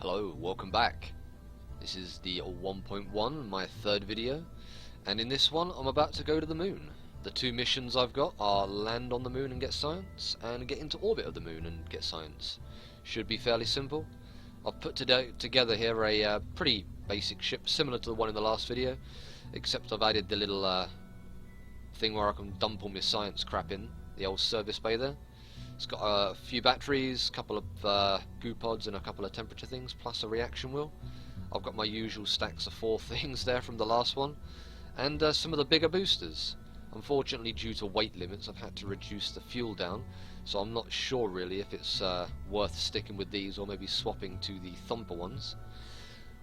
Hello, welcome back. This is the 1.1, my third video, and in this one I'm about to go to the moon. The two missions I've got are land on the moon and get science, and get into orbit of the moon and get science. Should be fairly simple. I've put together here a pretty basic ship, similar to the one in the last video, except I've added the little thing where I can dump all my science crap in, the old service bay there. It's got a few batteries, a couple of goo pods and a couple of temperature things, plus a reaction wheel. I've got my usual stacks of 4 things there from the last one, and some of the bigger boosters. Unfortunately, due to weight limits, I've had to reduce the fuel down, so I'm not sure really if it's worth sticking with these or maybe swapping to the thumper ones.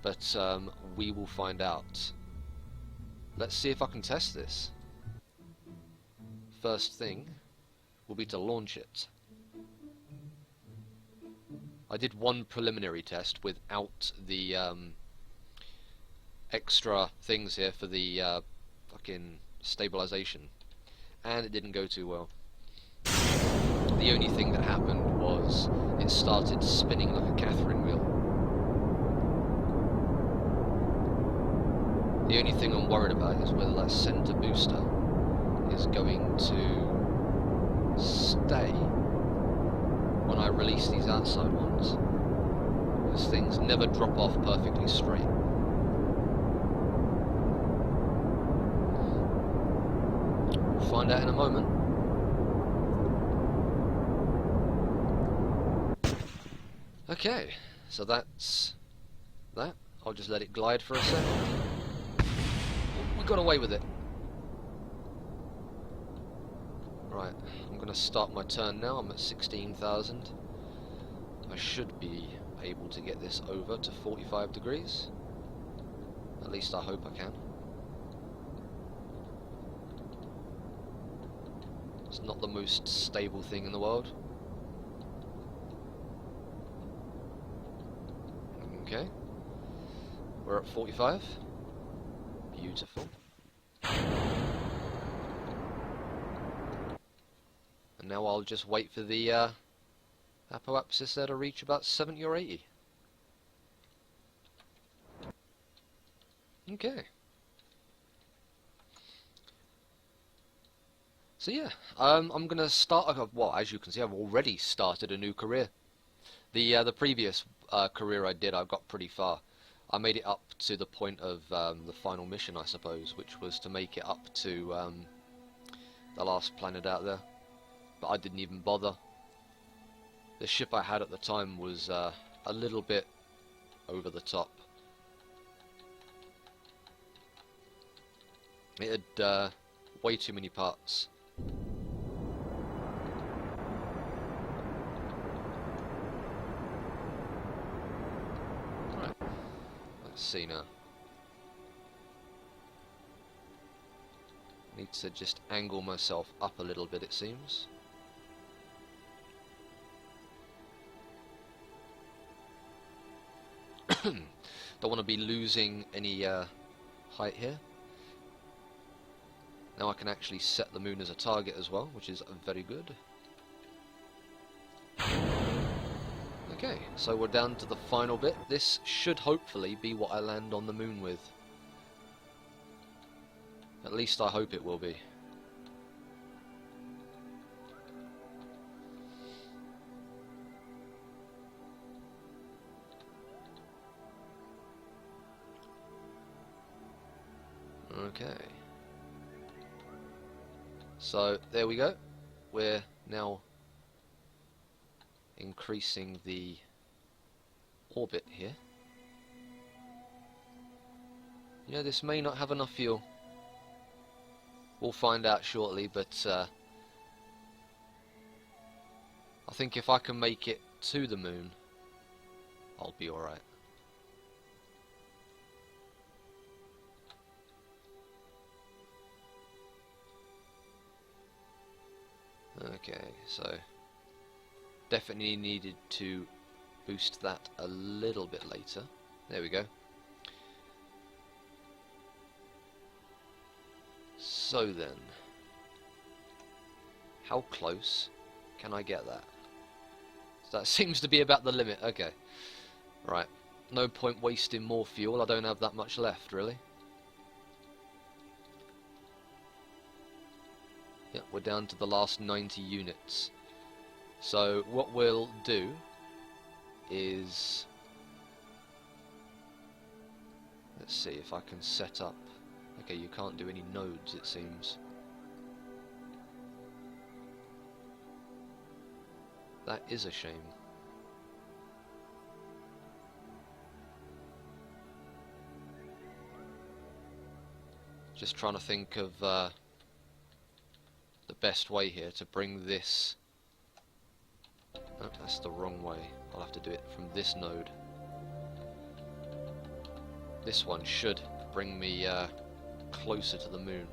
But we will find out. Let's see if I can test this. First thing will be to launch it. I did one preliminary test without the extra things here for the fucking stabilization, and it didn't go too well. The only thing that happened was it started spinning like a Catherine wheel. The only thing I'm worried about is whether that center booster is going to stay when I release these outside ones, because things never drop off perfectly straight. We'll find out in a moment. Okay, so that's that. I'll just let it glide for a second. We got away with it. Right, I'm going to start my turn now. I'm at 16,000. I should be able to get this over to 45 degrees. At least I hope I can. It's not the most stable thing in the world. Okay. We're at 45. Beautiful. And now I'll just wait for the apoapsis there to reach about 70 or 80. Okay. So yeah, I'm gonna start. Well, as you can see, I've already started a new career. The previous career I did, I got pretty far. I made it up to the point of the final mission, I suppose, which was to make it up to the last planet out there. But I didn't even bother. The ship I had at the time was a little bit over the top. It had way too many parts. Right, let's see now. Need to just angle myself up a little bit, it seems. Don't want to be losing any height here. Now I can actually set the moon as a target as well, which is very good. Okay, so we're down to the final bit. This should hopefully be what I land on the moon with. At least I hope it will be. Okay. So there we go. We're now increasing the orbit here. Yeah, this may not have enough fuel. We'll find out shortly, but I think if I can make it to the moon, I'll be alright. Okay, so definitely needed to boost that a little bit later. There we go. So then, how close can I get that? So that seems to be about the limit. Okay, right. No point wasting more fuel, I don't have that much left, really. Yeah, we're down to the last 90 units. So what we'll do is... let's see if I can set up... okay, you can't do any nodes, it seems. That is a shame. Just trying to think of the best way here to bring this... oh, that's the wrong way. I'll have to do it from this node. This one should bring me closer to the moon.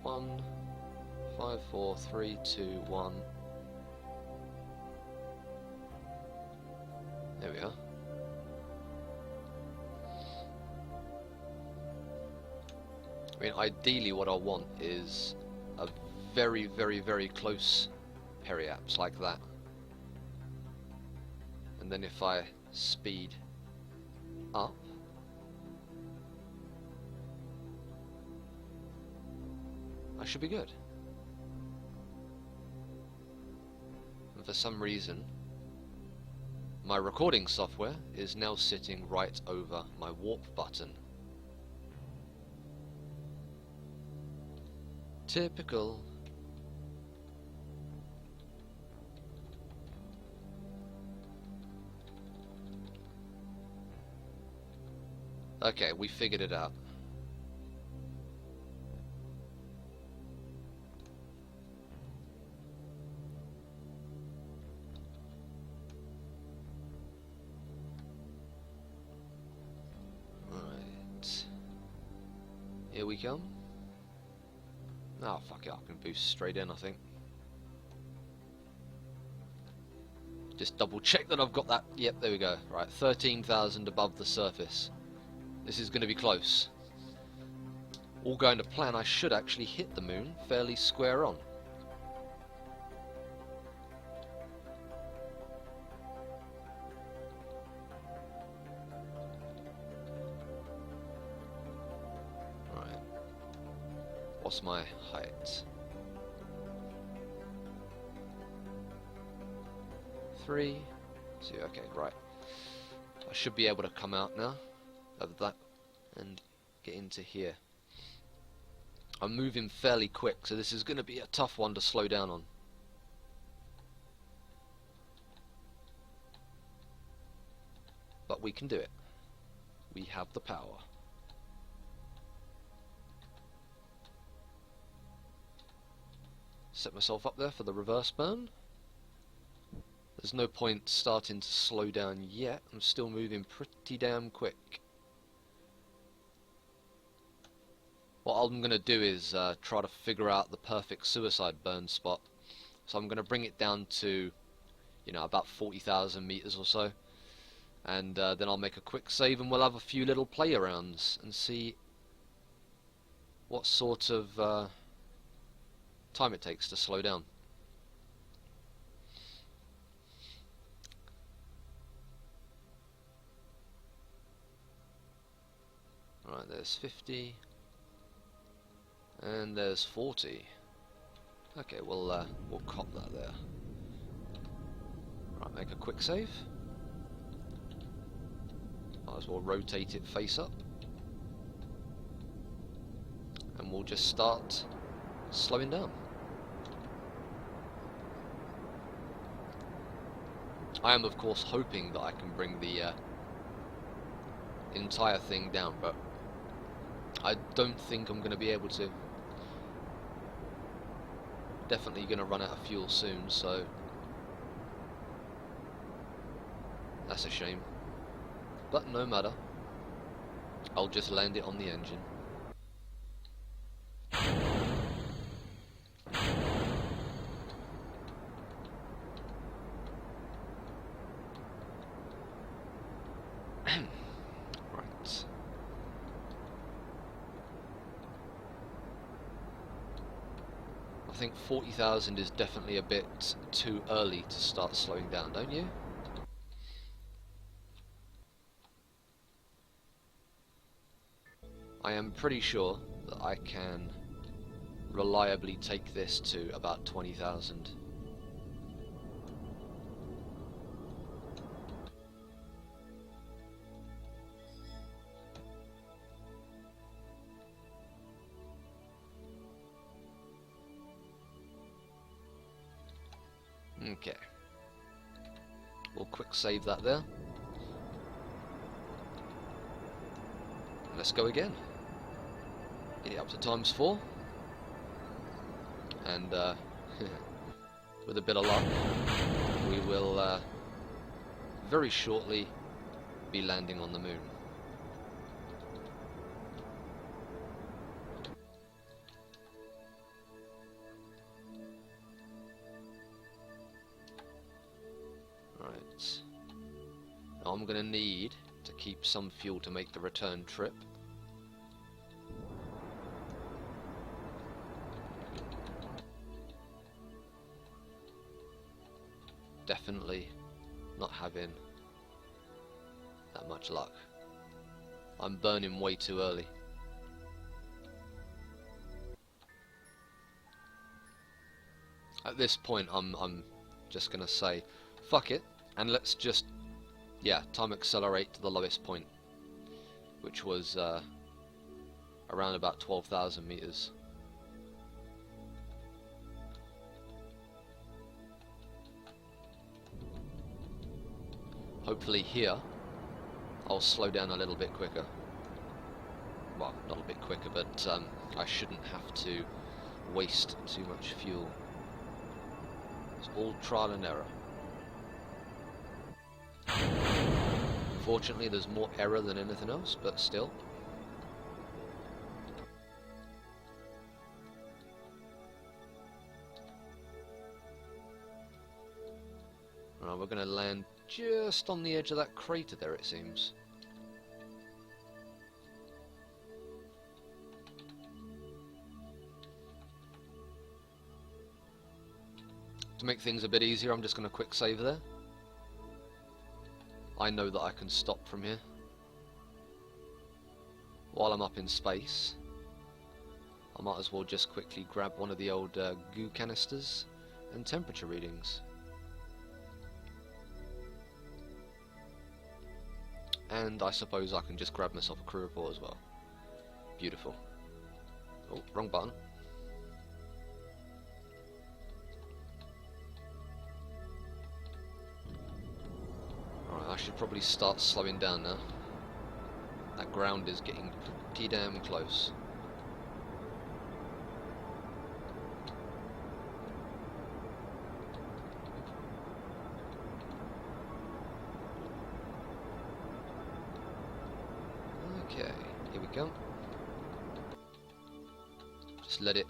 One, 5, 4, 3, 2, 1. There we are. I mean, ideally what I want is a very, very, very close periapse like that. And then if I speed up, I should be good. And for some reason, my recording software is now sitting right over my warp button. Typical. Okay, we figured it out. Right. Here we come. Oh, fuck it, I can boost straight in, I think. Just double check that I've got that. Yep, there we go. Right, 13,000 above the surface. This is going to be close. All going to plan, I should actually hit the moon fairly square on. Right. What's my height? 3, 2, okay, right. I should be able to come out now of that and get into here. I'm moving fairly quick, so this is going to be a tough one to slow down on. But we can do it. We have the power. Set myself up there for the reverse burn. There's no point starting to slow down yet. I'm still moving pretty damn quick. What I'm going to do is try to figure out the perfect suicide burn spot. So I'm going to bring it down to, you know, about 40,000 meters or so. And then I'll make a quick save and we'll have a few little play arounds and see what sort of time it takes to slow down. Right, there's 50. And there's 40. Okay, we'll cop that there. Right, make a quick save. Might as well rotate it face up. And we'll just start slowing down. I am of course hoping that I can bring the entire thing down, but I don't think I'm going to be able to. Definitely going to run out of fuel soon, so that's a shame. But no matter, I'll just land it on the engine. Right. I I think 40,000 is definitely a bit too early to start slowing down, don't you? I am pretty sure that I can reliably take this to about 20,000. Okay. We'll quick save that there. Let's go again. Get it up to ×4. And with a bit of luck, we will very shortly be landing on the moon. Right. Now I'm going to need to keep some fuel to make the return trip. Definitely not having that much luck. I'm burning way too early. At this point I'm just gonna say fuck it and let's just time accelerate to the lowest point, which was around about 12,000 meters. Hopefully here I'll slow down a little bit quicker. Well, not a bit quicker, but I shouldn't have to waste too much fuel. It's all trial and error. Fortunately there's more error than anything else, but still. Right, we're going to land just on the edge of that crater there, it seems. To make things a bit easier, I'm just going to quick save there. I know that I can stop from here while I'm up in space. I might as well just quickly grab one of the old goo canisters and temperature readings. And I suppose I can just grab myself a crew report as well. Beautiful. Oh, wrong button. Alright, I should probably start slowing down now. That ground is getting pretty damn close. Okay, here we go. Just let it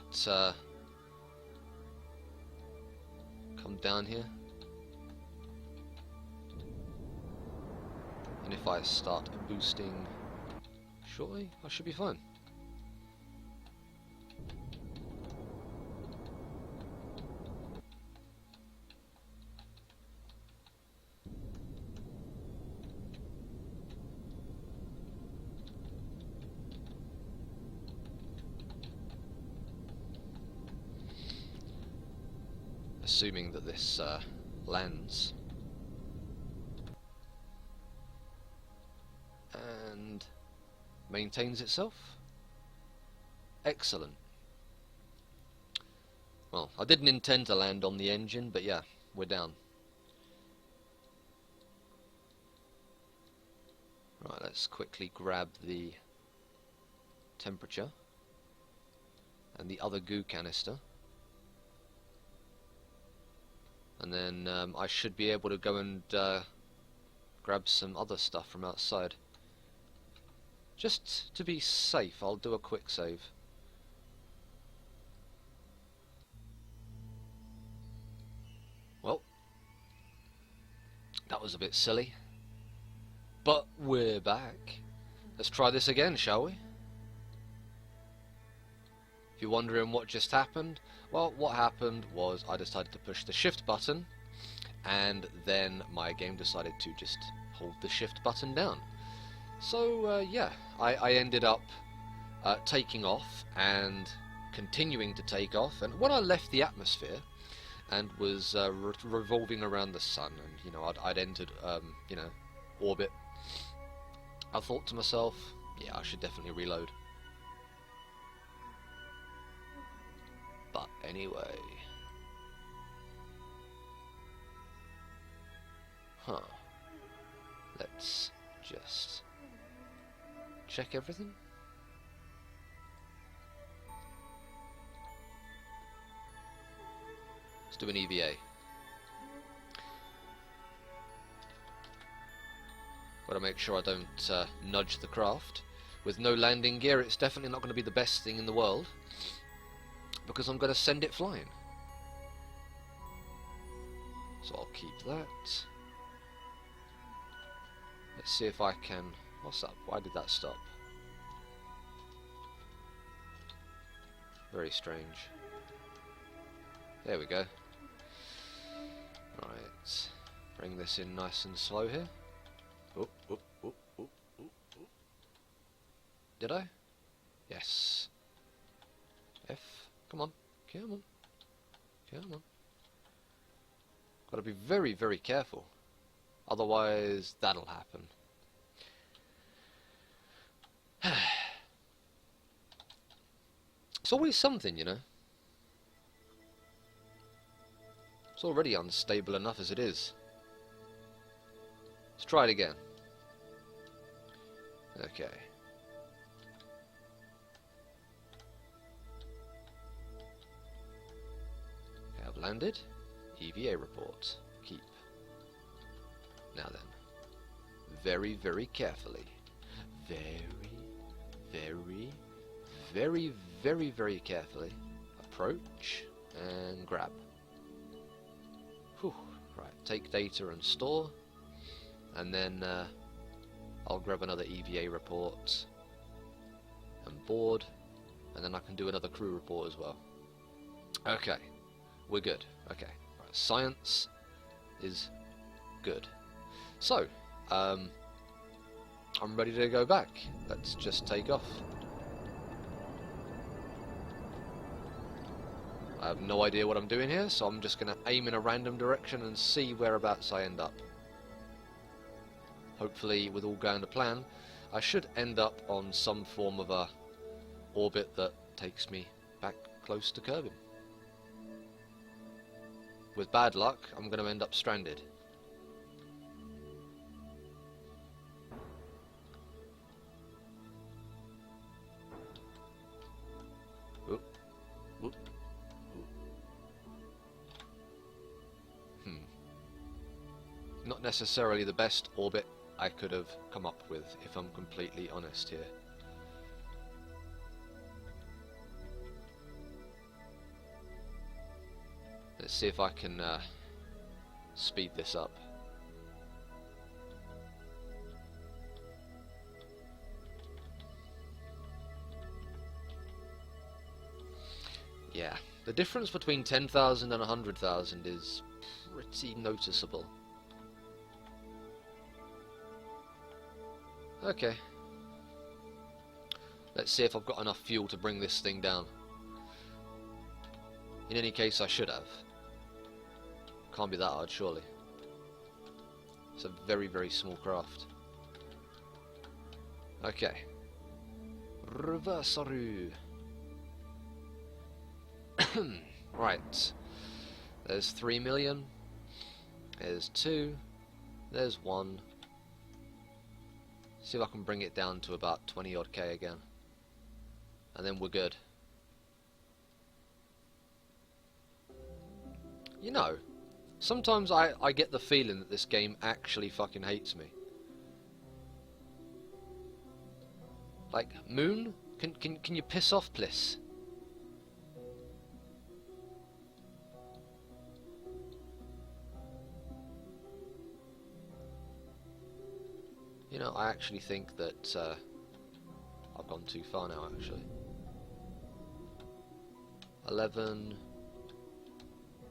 come down here. And if I start boosting shortly, I should be fine. Assuming that this lands and maintains itself. Excellent. Well, I didn't intend to land on the engine, but yeah, we're down. Right, let's quickly grab the temperature and the other goo canister. And then I should be able to go and grab some other stuff from outside. Just to be safe, I'll do a quick save. Well, that was a bit silly. But we're back. Let's try this again, shall we? If you're wondering what just happened, well, what happened was I decided to push the shift button, and then my game decided to just hold the shift button down. So yeah, I ended up taking off and continuing to take off, and when I left the atmosphere and was revolving around the sun, and you know I'd entered you know, orbit, I thought to myself, yeah, I should definitely reload. But anyway, let's just check everything. Let's do an EVA. Gotta make sure I don't nudge the craft. With no landing gear, it's definitely not going to be the best thing in the world, because I'm going to send it flying. So I'll keep that. Let's see if I can... What's up? Why did that stop? Very strange. There we go. Right. Bring this in nice and slow here. Oop, oop, oop, oop, oop, oop. Did I? Yes. F. Come on. Come on. Come on. Gotta be very, very careful. Otherwise, that'll happen. It's always something, you know. It's already unstable enough as it is. Let's try it again. Okay. I've landed. EVA report. Keep. Now then. Very, very carefully. Very carefully. Approach and grab. Whew. Right, take data and store. And then I'll grab another EVA report and board, and then I can do another crew report as well. Okay, we're good. Okay, right, science is good. So, I'm ready to go back. Let's just take off. I have no idea what I'm doing here, so I'm just going to aim in a random direction and see whereabouts I end up. Hopefully, with all going to plan, I should end up on some form of a orbit that takes me back close to Kerbin. With bad luck, I'm going to end up stranded. Oop. Oop. Not necessarily the best orbit I could have come up with, if I'm completely honest here. Let's see if I can speed this up. Yeah, the difference between 10,000 and 100,000 is pretty noticeable. Okay. Let's see if I've got enough fuel to bring this thing down. In any case, I should have. Can't be that hard, surely. It's a very, very small craft. Okay. Reversaru. Right. There's 3 million. There's 2. There's 1. See if I can bring it down to about 20 odd K again. And then we're good. You know, sometimes I get the feeling that this game actually fucking hates me. Like, Moon? Can you piss off, please? You know, I actually think that I've gone too far now, actually. 11,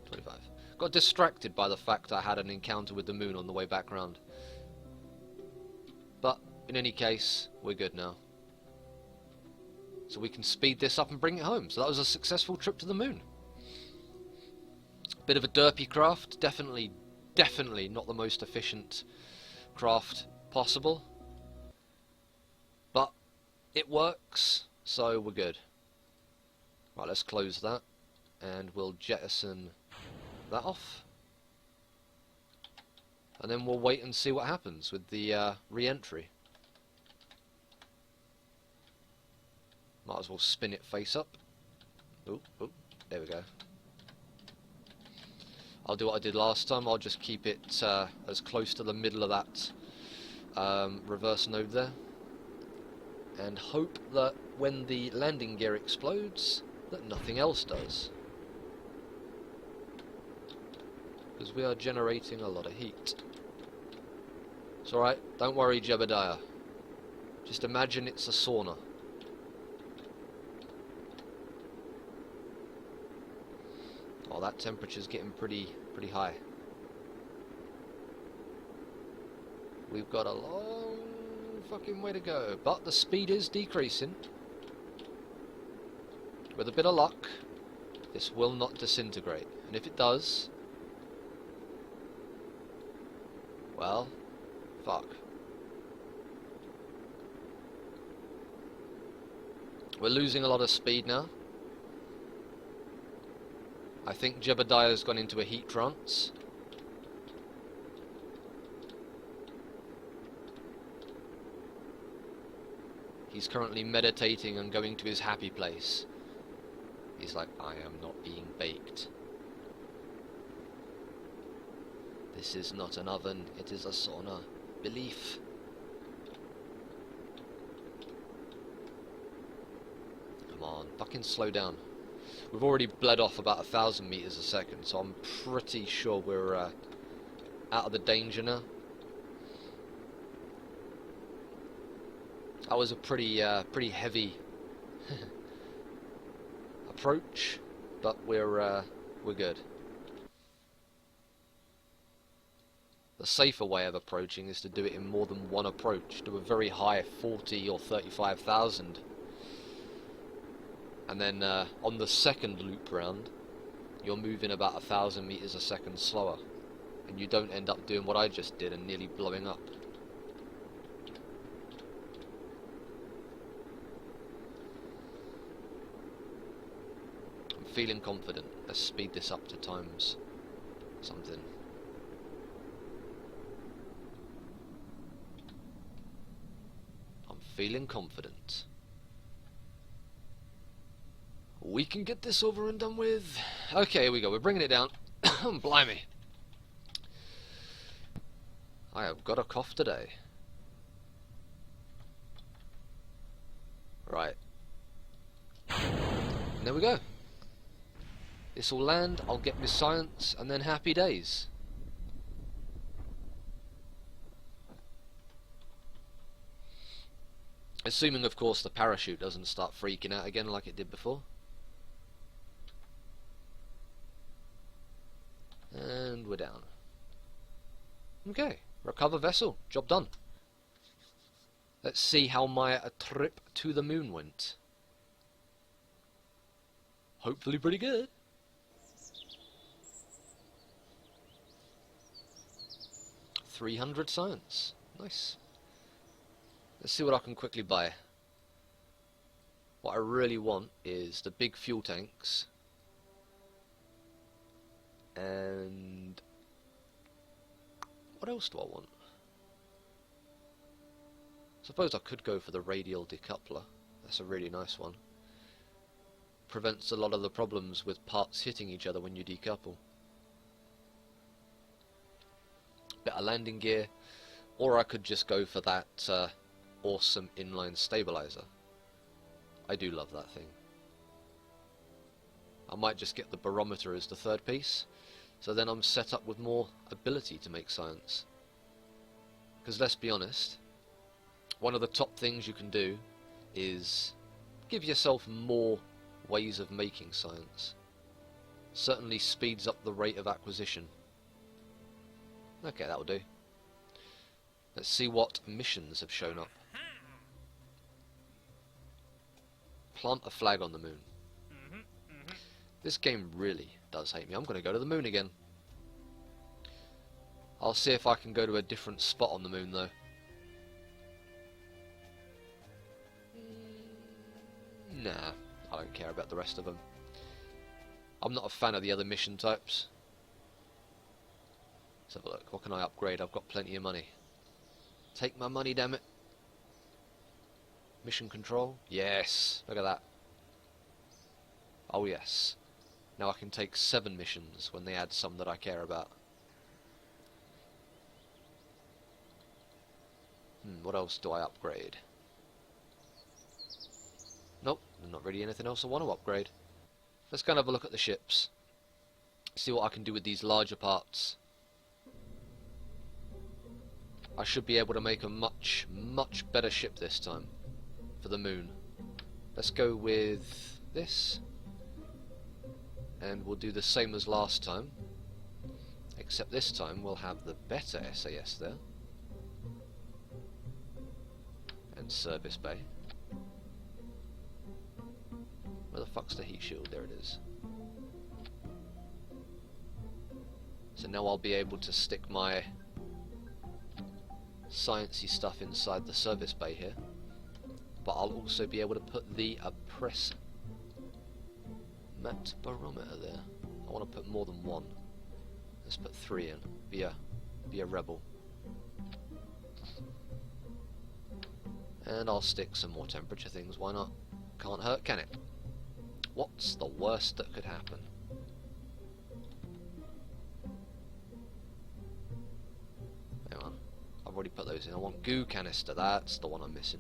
25. Got distracted by the fact I had an encounter with the moon on the way back round. But, in any case, we're good now. So we can speed this up and bring it home. So that was a successful trip to the moon. Bit of a derpy craft. Definitely not the most efficient craft possible. But it works, so we're good. Right, let's close that. And we'll jettison that off. And then we'll wait and see what happens with the re-entry. Might as well spin it face up. Ooh, there we go. I'll do what I did last time. I'll just keep it as close to the middle of that reverse node there. And hope that when the landing gear explodes, that nothing else does. Because we are generating a lot of heat. It's alright, don't worry, Jebediah. Just imagine it's a sauna. Oh, that temperature's getting pretty high. We've got a long fucking way to go, but the speed is decreasing. With a bit of luck, this will not disintegrate. And if it does, well, fuck. We're losing a lot of speed now. I think Jebediah's gone into a heat trance. He's currently meditating and going to his happy place. He's like, I am not being baked. This is not an oven, it is a sauna. Belief. Come on, fucking slow down. We've already bled off about 1,000 meters a second, so I'm pretty sure we're out of the danger now. That was a pretty heavy approach, but we're good. The safer way of approaching is to do it in more than one approach. Do a very high 40 or 35,000. And then on the second loop round, you're moving about 1,000 meters a second slower. And you don't end up doing what I just did and nearly blowing up. I'm feeling confident. Let's speed this up to times something. I'm feeling confident. We can get this over and done with. Okay, here we go. We're bringing it down. Blimey. I have got a cough today. Right. And there we go. This will land, I'll get my science, and then happy days. Assuming, of course, the parachute doesn't start freaking out again like it did before. And we're down. Okay, recover vessel, job done. Let's see how my trip to the moon went. Hopefully pretty good. $300 science. Nice. Let's see what I can quickly buy. What I really want is the big fuel tanks. And what else do I want? Suppose I could go for the radial decoupler. That's a really nice one. Prevents a lot of the problems with parts hitting each other when you decouple. Better landing gear, or I could just go for that awesome inline stabilizer. I do love that thing. I might just get the barometer as the third piece, so then I'm set up with more ability to make science. Because let's be honest, one of the top things you can do is give yourself more ways of making science. Certainly speeds up the rate of acquisition. Okay, that'll do. Let's see what missions have shown up. Plant a flag on the moon. This game really does hate me. I'm going to go to the moon again. I'll see if I can go to a different spot on the moon though. Nah, I don't care about the rest of them. I'm not a fan of the other mission types. Let's have a look. What can I upgrade? I've got plenty of money. Take my money, damn it. Mission control? Yes. Look at that. Oh yes. Now I can take 7 missions when they add some that I care about. What else do I upgrade? Nope, there's not really anything else I want to upgrade. Let's go and have a look at the ships. See what I can do with these larger parts. I should be able to make a much, much better ship this time for the moon. Let's go with this. And we'll do the same as last time. Except this time we'll have the better SAS there. And service bay. Where the fuck's the heat shield? There it is. So now I'll be able to stick my sciencey stuff inside the service bay here. But I'll also be able to put the press mat barometer there. I want to put more than one. Let's put 3 in. Be a rebel. And I'll stick some more temperature things, why not? Can't hurt, can it? What's the worst that could happen? Hang on. I've already put those in. I want goo canister, that's the one I'm missing.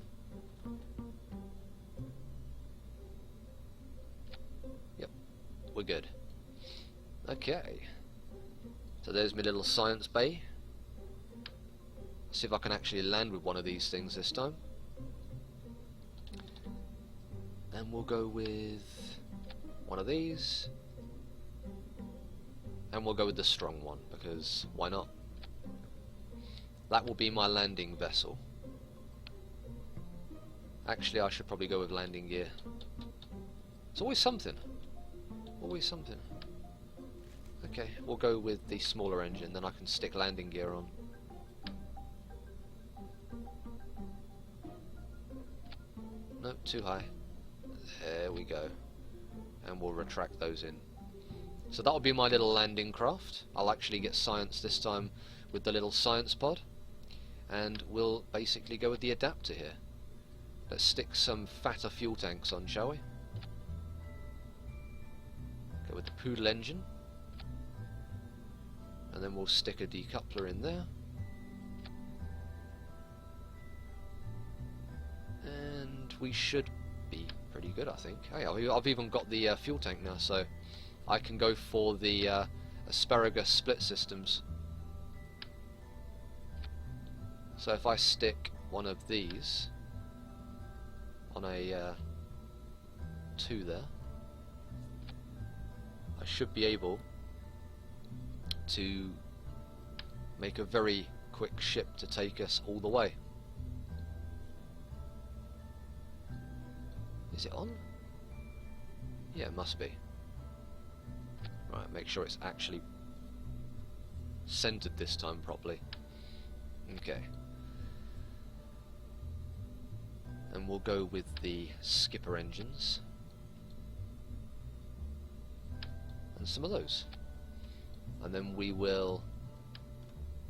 Yep, we're good. Okay. So there's my little science bay. Let's see if I can actually land with one of these things this time. And we'll go with one of these. And we'll go with the strong one, because why not? That will be my landing vessel. Actually, I should probably go with landing gear. It's always something. Always something. Okay, we'll go with the smaller engine, then I can stick landing gear on. Nope, too high. There we go. And we'll retract those in. So that'll be my little landing craft. I'll actually get science this time with the little science pod. And we'll basically go with the adapter here. Let's stick some fatter fuel tanks on, shall we? Go with the poodle engine. And then we'll stick a decoupler in there. And we should be pretty good, I think. Hey, I've even got the fuel tank now, so I can go for the asparagus split systems. So if I stick one of these on a 2 there, I should be able to make a very quick ship to take us all the way. Is it on? Yeah, it must be. Right, make sure it's actually centered this time properly. Okay. And we'll go with the skipper engines. And some of those. And then we will,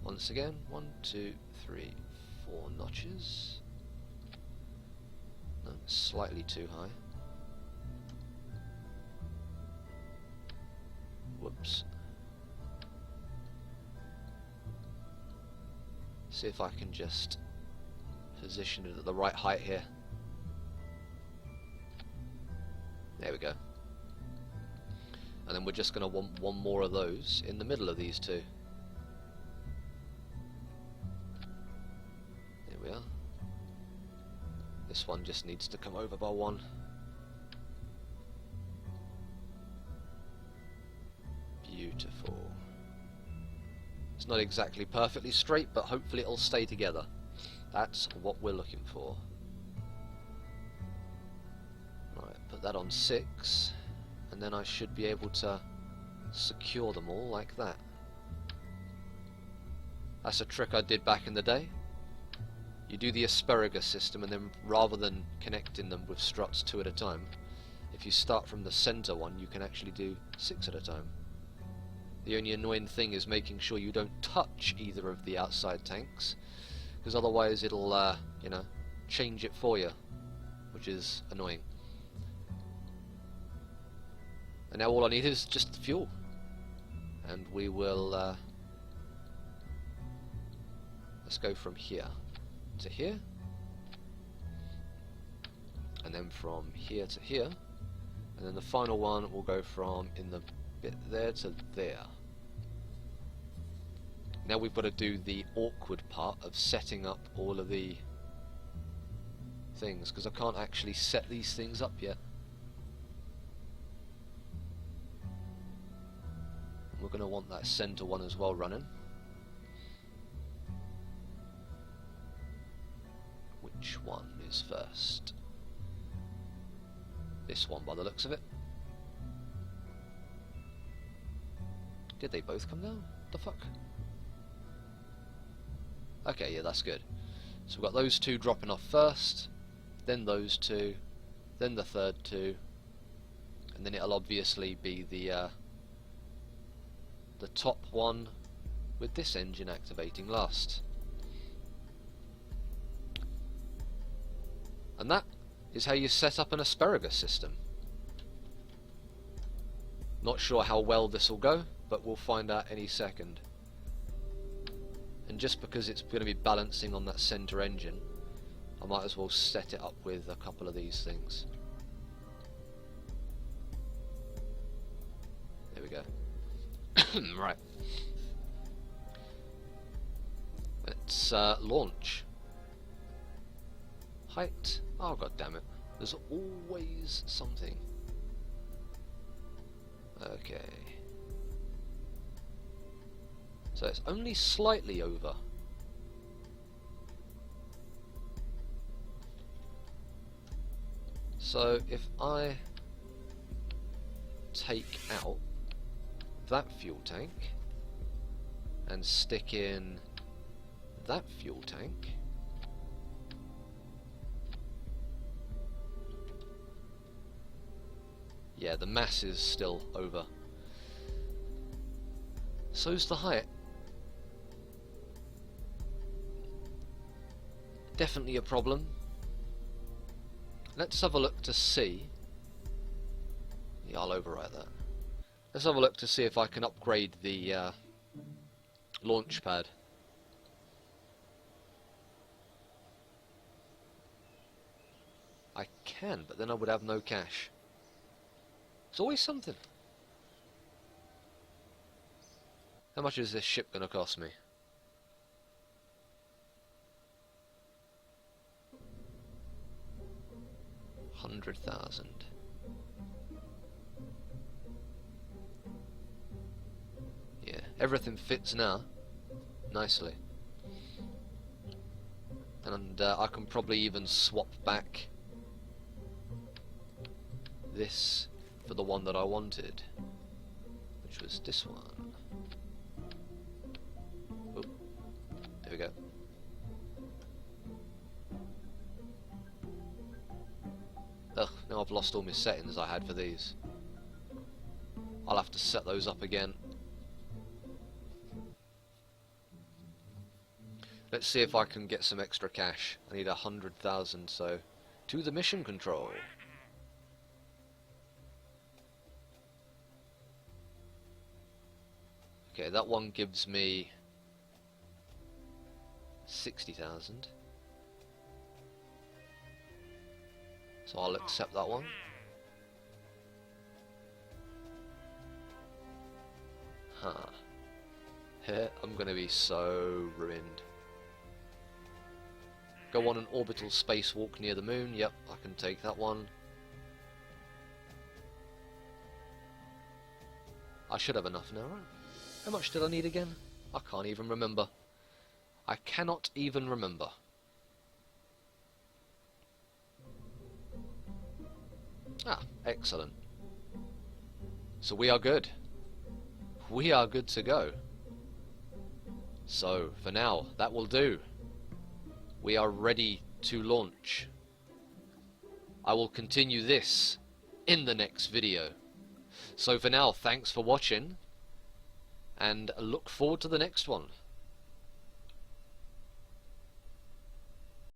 once again, 1, 2, 3, 4 notches. No, slightly too high. Whoops. See if I can just position it at the right height here. There we go. And then we're just going to want one more of those in the middle of these two. There we are. This one just needs to come over by 1. Beautiful. It's not exactly perfectly straight, but hopefully it'll stay together. That's what we're looking for. Right, put that on 6, and then I should be able to secure them all like that. That's a trick I did back in the day. You do the asparagus system, and then rather than connecting them with struts 2 at a time, if you start from the center one, you can actually do 6 at a time. The only annoying thing is making sure you don't touch either of the outside tanks, because otherwise it'll, you know, change it for you, which is annoying. And now all I need is just fuel, and we will, let's go from here to here, and then from here to here, and then the final one will go from in the bit there to there. Now we've got to do the awkward part of setting up all of the things, because I can't actually set these things up yet. We're going to want that center one as well running. Which one is first? This one by the looks of it. Did they both come down? The fuck? Okay, yeah, that's good. So we've got those two dropping off first, then those two, then the third two, and then it'll obviously be the top one with this engine activating last. And that is how you set up an asparagus system. Not sure how well this will go, but we'll find out any second. And just because it's going to be balancing on that center engine, I might as well set it up with a couple of these things. There we go. Right. Let's launch. Height. Oh, god damn it. There's always something. Okay. So it's only slightly over. So if I take out that fuel tank and stick in that fuel tank, yeah, the mass is still over. So's the height. Definitely a problem. Let's have a look to see. Yeah, I'll overwrite that. Let's have a look to see if I can upgrade the launch pad. I can, but then I would have no cash. It's always something. How much is this ship going to cost me? $100,000. Yeah, everything fits now nicely, and I can probably even swap back this for the one that I wanted, which was this one. Oop. There we go. Ugh, now I've lost all my settings I had for these. I'll have to set those up again. Let's see if I can get some extra cash. I need 100,000, so to the mission control. Okay, that one gives me 60,000. So I'll accept that one. Huh. I'm gonna be so ruined. Go on an orbital spacewalk near the moon. Yep, I can take that one. I should have enough now, right? How much did I need again? I can't even remember. I cannot even remember. Ah, excellent. So we are good. We are good to go. So, for now, that will do. We are ready to launch. I will continue this in the next video. So for now, thanks for watching, and look forward to the next one.